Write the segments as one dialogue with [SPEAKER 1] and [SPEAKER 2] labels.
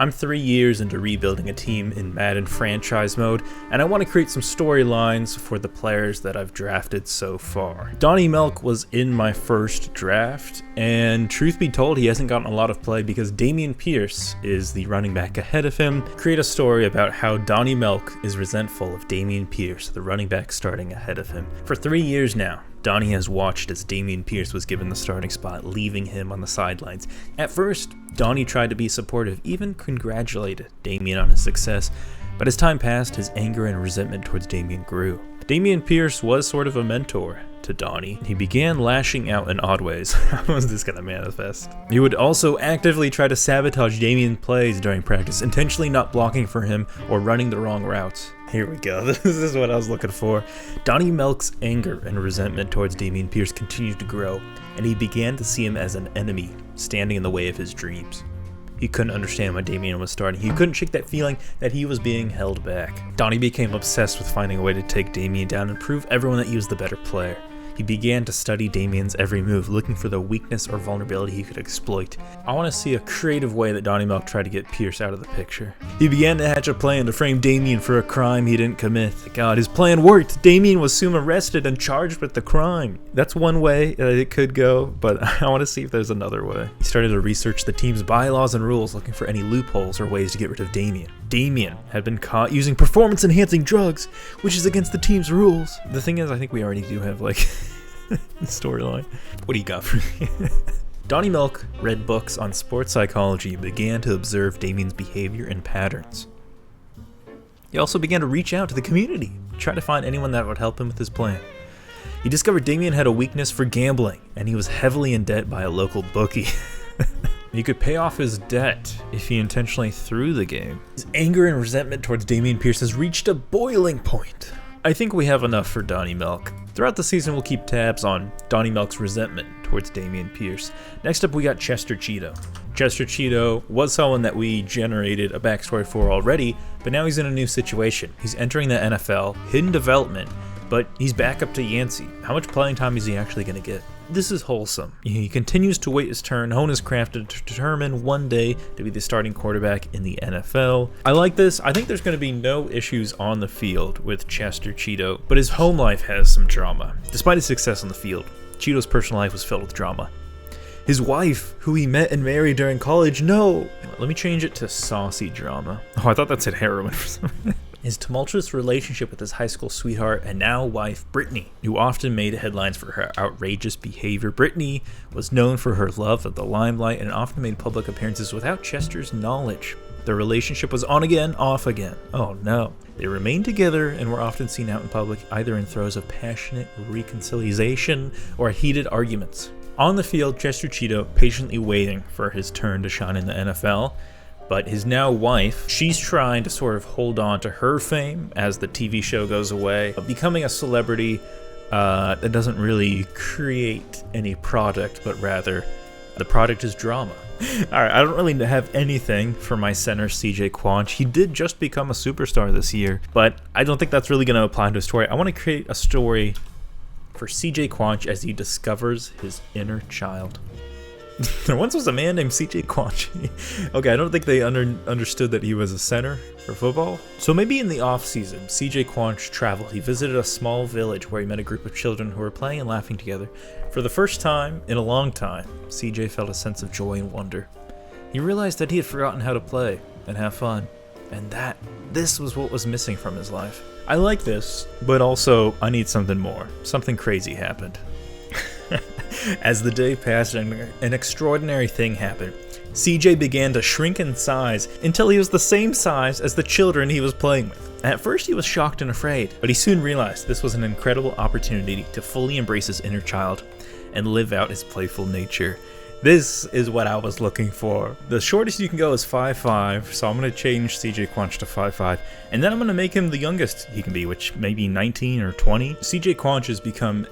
[SPEAKER 1] I'm 3 years into rebuilding a team in Madden franchise mode, and I want to create some storylines for the players that I've drafted so far. Donnie Melk was in my first draft, and truth be told, he hasn't gotten a lot of play because Dameon Pierce is the running back ahead of him. Create a story about how Donnie Melk is resentful of Dameon Pierce, the running back starting ahead of him. For 3 years now, Donnie has watched as Dameon Pierce was given the starting spot, leaving him on the sidelines. At first, Donnie tried to be supportive, even congratulated Dameon on his success, but as time passed, his anger and resentment towards Dameon grew. Dameon Pierce was sort of a mentor to Donnie. He began lashing out in odd ways. How was this gonna manifest? He would also actively try to sabotage Dameon's plays during practice, intentionally not blocking for him or running the wrong routes. Here we go, this is what I was looking for. Donnie Melk's anger and resentment towards Dameon Pierce continued to grow, and he began to see him as an enemy, standing in the way of his dreams. He couldn't understand why Dameon was starting. He couldn't shake that feeling that he was being held back. Donnie became obsessed with finding a way to take Dameon down and prove everyone that he was the better player. He began to study Dameon's every move, looking for the weakness or vulnerability he could exploit. I want to see a creative way that Donnie Melk tried to get Pierce out of the picture. He began to hatch a plan to frame Dameon for a crime he didn't commit. God, his plan worked! Dameon was soon arrested and charged with the crime. That's one way it could go, but I want to see if there's another way. He started to research the team's bylaws and rules, looking for any loopholes or ways to get rid of Dameon. Dameon had been caught using performance-enhancing drugs, which is against the team's rules. The thing is, I think we already do have, storyline. What do you got for me? Donnie Melk read books on sports psychology and began to observe Dameon's behavior and patterns. He also began to reach out to the community, try to find anyone that would help him with his plan. He discovered Dameon had a weakness for gambling, and he was heavily in debt by a local bookie. He could pay off his debt if he intentionally threw the game. His anger and resentment towards Dameon Pierce has reached a boiling point. I think we have enough for Donnie Melk. Throughout the season, we'll keep tabs on Donnie Melk's resentment towards Dameon Pierce. Next up, we got Chester Cheeto. Chester Cheeto was someone that we generated a backstory for already, but now he's in a new situation. He's entering the NFL, hidden development, but he's back up to Yancey. How much playing time is he actually going to get? This is wholesome. He continues to wait his turn, hone his craft to determine one day to be the starting quarterback in the NFL. I like this. I think there's going to be no issues on the field with Chester Cheeto, but his home life has some drama. Despite his success on the field, Cheeto's personal life was filled with drama. His wife, who he met and married during college, no! Let me change it to saucy drama. Oh, I thought that said heroin for some reason. His tumultuous relationship with his high school sweetheart and now wife, Brittany, who often made headlines for her outrageous behavior. Brittany was known for her love of the limelight and often made public appearances without Chester's knowledge. Their relationship was on again, off again. Oh no. They remained together and were often seen out in public, either in throes of passionate reconciliation or heated arguments. On the field, Chester Cheeto patiently waiting for his turn to shine in the NFL. But his now wife, she's trying to sort of hold on to her fame as the TV show goes away, becoming a celebrity that doesn't really create any product, but rather the product is drama. Alright, I don't really have anything for my center, CJ Quanch. He did just become a superstar this year, but I don't think that's really going to apply to a story. I want to create a story for CJ Quanch as he discovers his inner child. There once was a man named CJ Quanch. Okay, I don't think they understood that he was a center for football. So maybe in the off-season, CJ Quanch traveled. He visited a small village where he met a group of children who were playing and laughing together. For the first time in a long time, CJ felt a sense of joy and wonder. He realized that he had forgotten how to play and have fun, and that this was what was missing from his life. I like this, but also I need something more. Something crazy happened. As the day passed, an extraordinary thing happened. CJ began to shrink in size until he was the same size as the children he was playing with. At first he was shocked and afraid, but he soon realized this was an incredible opportunity to fully embrace his inner child and live out his playful nature. This is what I was looking for. The shortest you can go is 5'5", so I'm going to change CJ Quanch to 5'5", and then I'm going to make him the youngest he can be, which may be 19 or 20. CJ Quanch has become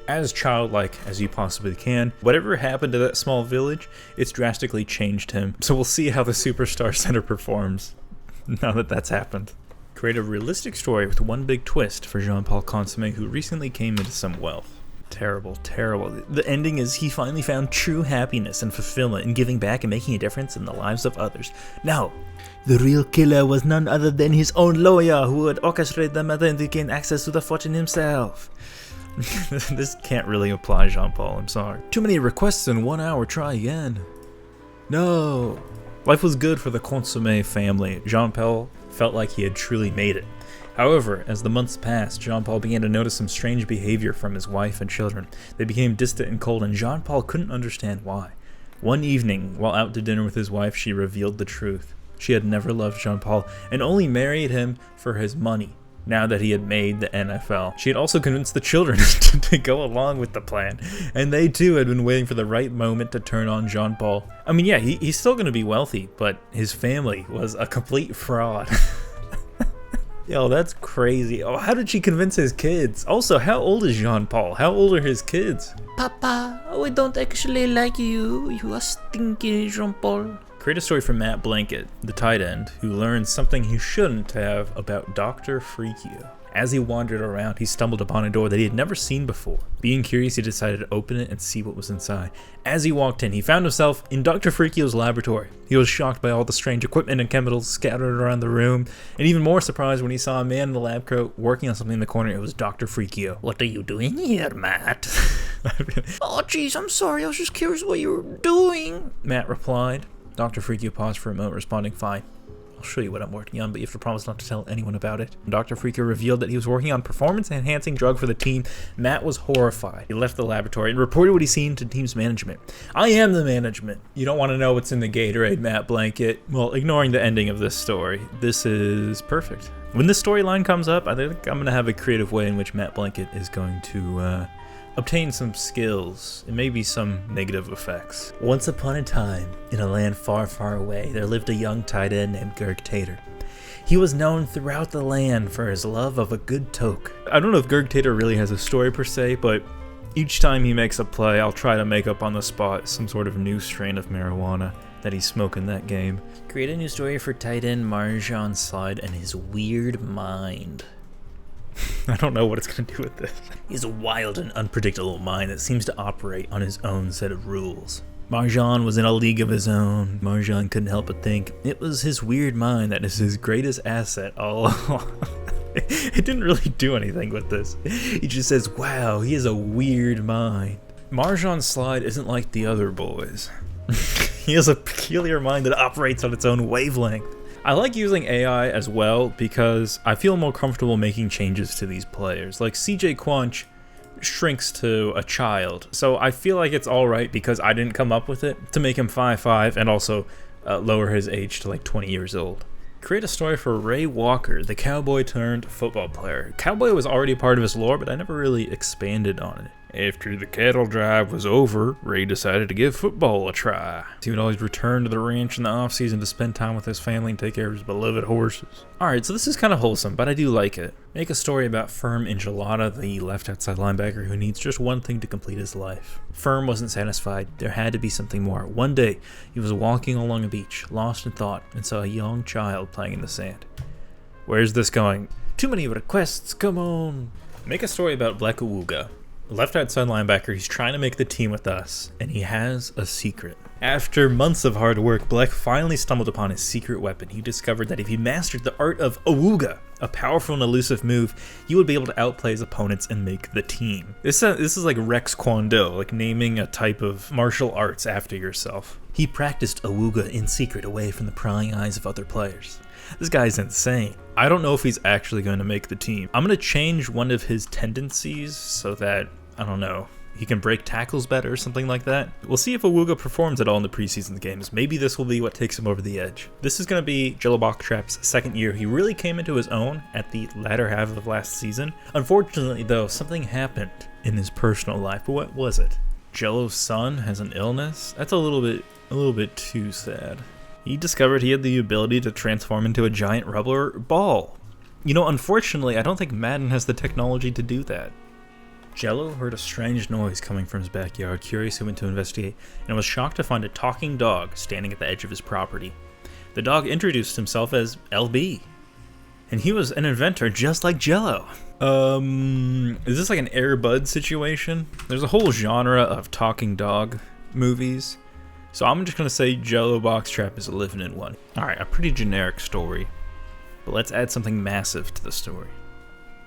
[SPEAKER 1] as childlike as you possibly can. Whatever happened to that small village, it's drastically changed him. So we'll see how the Superstar Center performs now that that's happened. Create a realistic story with one big twist for Jean-Paul Consommé, who recently came into some wealth. Terrible, terrible. The ending is he finally found true happiness and fulfillment in giving back and making a difference in the lives of others. No, the real killer was none other than his own lawyer who would orchestrate the method to gain access to the fortune himself. This can't really apply, Jean-Paul, I'm sorry. Too many requests in 1 hour, try again. No. Life was good for the Consommé family. Jean-Paul felt like he had truly made it. However, as the months passed, Jean-Paul began to notice some strange behavior from his wife and children. They became distant and cold, and Jean-Paul couldn't understand why. One evening, while out to dinner with his wife, she revealed the truth. She had never loved Jean-Paul and only married him for his money, now that he had made the NFL. She had also convinced the children to go along with the plan, and they too had been waiting for the right moment to turn on Jean-Paul. I mean, yeah, he's still going to be wealthy, but his family was a complete fraud. Yo, that's crazy. Oh, how did she convince his kids? Also, how old is Jean-Paul? How old are his kids?
[SPEAKER 2] Papa, we don't actually like you. You are stinky, Jean-Paul.
[SPEAKER 1] Create a story from Matt Blanket, the tight end, who learns something he shouldn't have about Dr. Freakio. As he wandered around, he stumbled upon a door that he had never seen before. Being curious, he decided to open it and see what was inside. As he walked in, he found himself in Dr. Freakio's laboratory. He was shocked by all the strange equipment and chemicals scattered around the room, and even more surprised when he saw a man in the lab coat working on something in the corner. It was Dr. Freakio.
[SPEAKER 2] What are you doing here, Matt? Oh, jeez, I'm sorry. I was just curious what you were doing,
[SPEAKER 1] Matt replied. Dr. Freakio paused for a moment, responding, "Fine. I'll show you what I'm working on, but you have to promise not to tell anyone about it." Dr. Freakio revealed that he was working on a performance-enhancing drug for the team. Matt was horrified. He left the laboratory and reported what he'd seen to the team's management. "I am the management. You don't want to know what's in the Gatorade, Matt Blanket." Well, ignoring the ending of this story, this is perfect. When this storyline comes up, I think I'm going to have a creative way in which Matt Blanket is going to obtain some skills and maybe some negative effects. Once upon a time, in a land far, far away, there lived a young tight end named Gerg Tater. He was known throughout the land for his love of a good toke. I don't know if Gerg Tater really has a story per se, but each time he makes a play, I'll try to make up on the spot some sort of new strain of marijuana that he's smoking that game. Create a new story for tight end Marjan Slide and his weird mind. I don't know what it's going to do with this. He has a wild and unpredictable mind that seems to operate on his own set of rules. Marjan was in a league of his own. Marjan couldn't help but think it was his weird mind that is his greatest asset all along. It didn't really do anything with this. He just says, wow, he has a weird mind. Marjan Slide isn't like the other boys. He has a peculiar mind that operates on its own wavelength. I like using AI as well because I feel more comfortable making changes to these players. Like CJ Quanch shrinks to a child, so I feel like it's alright because I didn't come up with it to make him 5'5" and also lower his age to like 20 years old. Create a story for Ray Walker, the cowboy turned football player. Cowboy was already a part of his lore, but I never really expanded on it. After the cattle drive was over, Ray decided to give football a try. He would always return to the ranch in the off-season to spend time with his family and take care of his beloved horses. Alright, so this is kind of wholesome, but I do like it. Make a story about Firm Enchilada, the left outside linebacker who needs just one thing to complete his life. Firm wasn't satisfied. There had to be something more. One day, he was walking along a beach, lost in thought, and saw a young child playing in the sand. Where's this going? Too many requests, come on! Make a story about Black Awuga. Left outside linebacker, he's trying to make the team with us, and he has a secret. After months of hard work, Black finally stumbled upon his secret weapon. He discovered that if he mastered the art of Awuga, a powerful and elusive move, he would be able to outplay his opponents and make the team. This is like Rex Kwon Do, like naming a type of martial arts after yourself. He practiced Awuga in secret away from the prying eyes of other players. This guy's insane. I don't know if he's actually going to make the team. I'm going to change one of his tendencies so that, I don't know, he can break tackles better or something like that. We'll see if Awuga performs at all in the preseason games. Maybe this will be what takes him over the edge. This is going to be Jello Bachtrap's second year. He really came into his own at the latter half of last season. Unfortunately, though, something happened in his personal life. But what was it? Jello's son has an illness? That's a little bit too sad. He discovered he had the ability to transform into a giant rubber ball. You know, unfortunately, I don't think Madden has the technology to do that. Jello heard a strange noise coming from his backyard. Curious, he went to investigate, and was shocked to find a talking dog standing at the edge of his property. The dog introduced himself as LB. And he was an inventor just like Jello. Is this like an Air Bud situation? There's a whole genre of talking dog movies. So I'm just gonna say Jello Boxtrap is living in one. Alright, a pretty generic story. But let's add something massive to the story.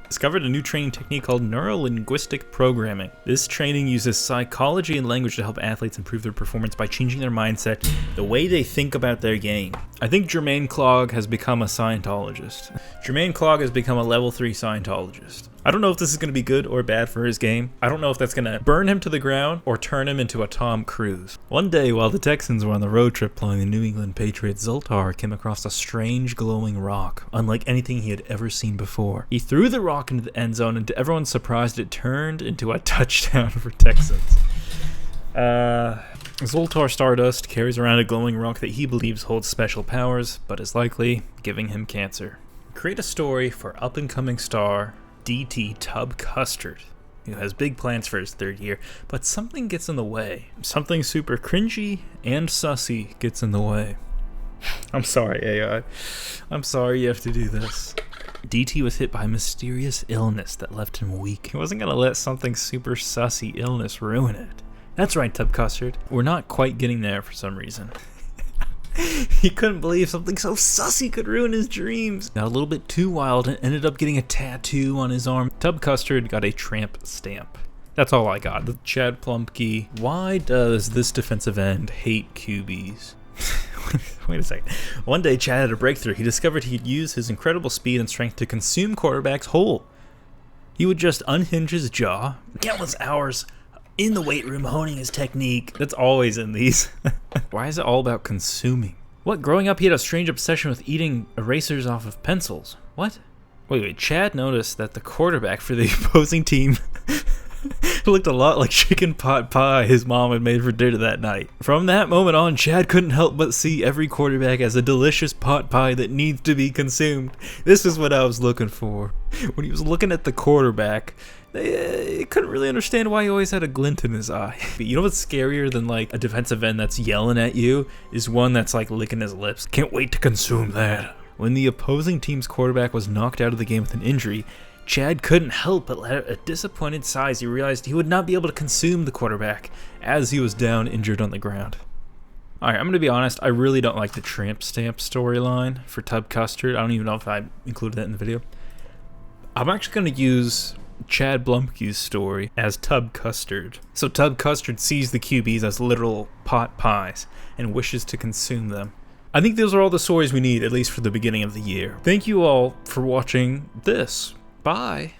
[SPEAKER 1] Discovered a new training technique called neuro-linguistic programming. This training uses psychology and language to help athletes improve their performance by changing their mindset, the way they think about their game. I think Jermaine Clogg has become a Scientologist. Jermaine Clogg has become a level 3 Scientologist. I don't know if this is going to be good or bad for his game. I don't know if that's going to burn him to the ground or turn him into a Tom Cruise. One day, while the Texans were on the road trip playing the New England Patriots, Zoltar came across a strange glowing rock, unlike anything he had ever seen before. He threw the rock into the end zone, and to everyone's surprise, it turned into a touchdown for Texans. Zoltar Stardust carries around a glowing rock that he believes holds special powers, but is likely giving him cancer. Create a story for up-and-coming star DT Tub Custard, who has big plans for his 3rd year, but something gets in the way. Something super cringy and sussy gets in the way. I'm sorry, AI. I'm sorry you have to do this. DT was hit by a mysterious illness that left him weak. He wasn't gonna let something super sussy illness ruin it. That's right, Tub Custard. We're not quite getting there for some reason. He couldn't believe something so sussy could ruin his dreams. Got a little bit too wild and ended up getting a tattoo on his arm. Tub Custard got a tramp stamp. That's all I got. The Chad Plumpke. Why does this defensive end hate QBs? Wait a second. One day, Chad had a breakthrough. He discovered he'd use his incredible speed and strength to consume quarterbacks whole. He would just unhinge his jaw, countless hours in the weight room honing his technique. That's always in these. Why is it all about consuming? What? Growing up, he had a strange obsession with eating erasers off of pencils. What? Wait. Chad noticed that the quarterback for the opposing team looked a lot like chicken pot pie his mom had made for dinner that night. From that moment on, Chad couldn't help but see every quarterback as a delicious pot pie that needs to be consumed. This is what I was looking for. When he was looking at the quarterback, he couldn't really understand why he always had a glint in his eye. But you know what's scarier than like a defensive end that's yelling at you is one that's like licking his lips. Can't wait to consume that. When the opposing team's quarterback was knocked out of the game with an injury, Chad couldn't help but let out a disappointed sigh as he realized he would not be able to consume the quarterback as he was down injured on the ground. Alright, I'm going to be honest, I really don't like the tramp stamp storyline for Tub Custard. I don't even know if I included that in the video. I'm actually going to use Chad Blumpke's story as Tub Custard. So Tub Custard sees the QBs as literal pot pies and wishes to consume them. I think those are all the stories we need, at least for the beginning of the year. Thank you all for watching this. Bye.